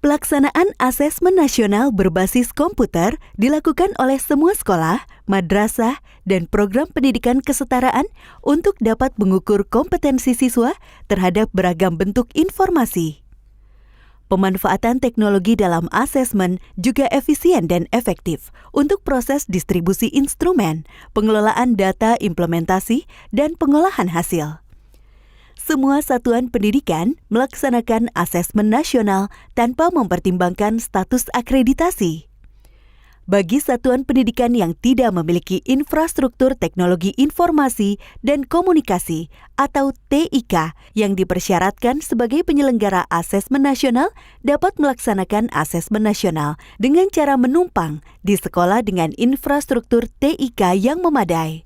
Pelaksanaan asesmen nasional berbasis komputer dilakukan oleh semua sekolah, madrasah, dan program pendidikan kesetaraan untuk dapat mengukur kompetensi siswa terhadap beragam bentuk informasi. Pemanfaatan teknologi dalam asesmen juga efisien dan efektif untuk proses distribusi instrumen, pengelolaan data implementasi, dan pengolahan hasil. Semua satuan pendidikan melaksanakan asesmen nasional tanpa mempertimbangkan status akreditasi. Bagi satuan pendidikan yang tidak memiliki infrastruktur teknologi informasi dan komunikasi atau TIK yang dipersyaratkan sebagai penyelenggara asesmen nasional dapat melaksanakan asesmen nasional dengan cara menumpang di sekolah dengan infrastruktur TIK yang memadai.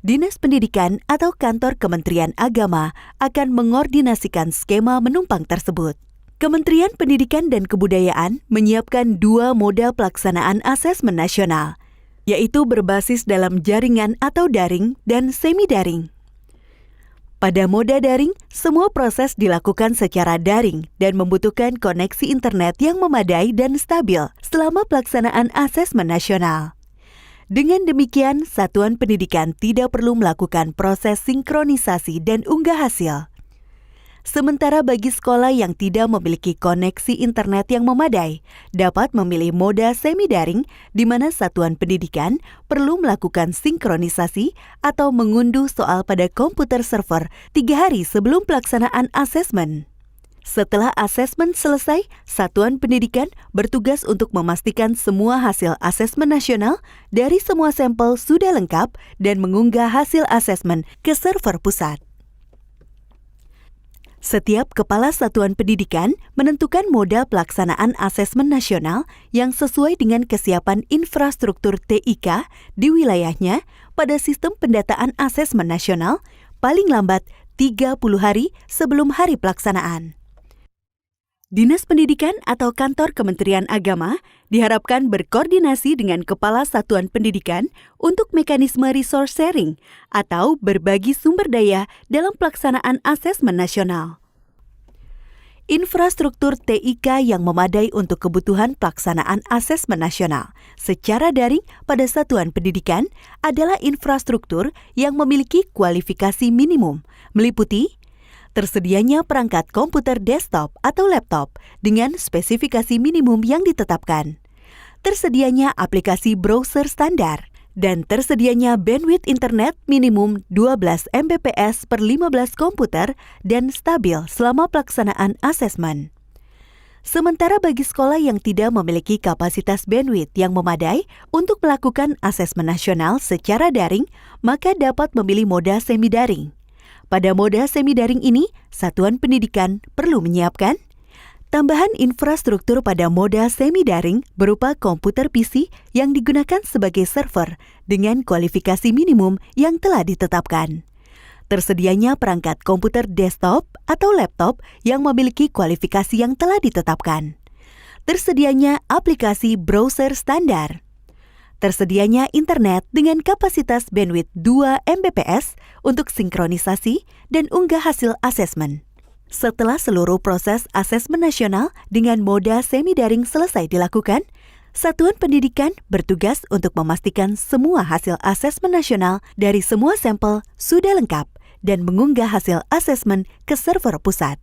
Dinas Pendidikan atau Kantor Kementerian Agama akan mengordinasikan skema menumpang tersebut. Kementerian Pendidikan dan Kebudayaan menyiapkan 2 model pelaksanaan asesmen nasional, yaitu berbasis dalam jaringan atau daring dan semi-daring. Pada moda daring, semua proses dilakukan secara daring dan membutuhkan koneksi internet yang memadai dan stabil selama pelaksanaan asesmen nasional. Dengan demikian, satuan pendidikan tidak perlu melakukan proses sinkronisasi dan unggah hasil. Sementara bagi sekolah yang tidak memiliki koneksi internet yang memadai, dapat memilih moda semi-daring di mana satuan pendidikan perlu melakukan sinkronisasi atau mengunduh soal pada komputer server 3 hari sebelum pelaksanaan asesmen. Setelah asesmen selesai, satuan pendidikan bertugas untuk memastikan semua hasil asesmen nasional dari semua sampel sudah lengkap dan mengunggah hasil asesmen ke server pusat. Setiap kepala satuan pendidikan menentukan modal pelaksanaan asesmen nasional yang sesuai dengan kesiapan infrastruktur TIK di wilayahnya pada sistem pendataan asesmen nasional paling lambat 30 hari sebelum hari pelaksanaan. Dinas Pendidikan atau Kantor Kementerian Agama diharapkan berkoordinasi dengan Kepala Satuan Pendidikan untuk mekanisme resource sharing atau berbagi sumber daya dalam pelaksanaan asesmen nasional. Infrastruktur TIK yang memadai untuk kebutuhan pelaksanaan asesmen nasional secara daring pada satuan pendidikan adalah infrastruktur yang memiliki kualifikasi minimum, meliputi tersedianya perangkat komputer desktop atau laptop dengan spesifikasi minimum yang ditetapkan, tersedianya aplikasi browser standar, dan tersedianya bandwidth internet minimum 12 Mbps per 15 komputer dan stabil selama pelaksanaan asesmen. Sementara bagi sekolah yang tidak memiliki kapasitas bandwidth yang memadai untuk melakukan asesmen nasional secara daring, maka dapat memilih moda semi-daring. Pada moda semi-daring ini, satuan pendidikan perlu menyiapkan tambahan infrastruktur pada moda semi-daring berupa komputer PC yang digunakan sebagai server dengan kualifikasi minimum yang telah ditetapkan. Tersedianya perangkat komputer desktop atau laptop yang memiliki kualifikasi yang telah ditetapkan. Tersedianya aplikasi browser standar. Tersedianya internet dengan kapasitas bandwidth 2 Mbps untuk sinkronisasi dan unggah hasil asesmen. Setelah seluruh proses asesmen nasional dengan moda semi-daring selesai dilakukan, satuan pendidikan bertugas untuk memastikan semua hasil asesmen nasional dari semua sampel sudah lengkap dan mengunggah hasil asesmen ke server pusat.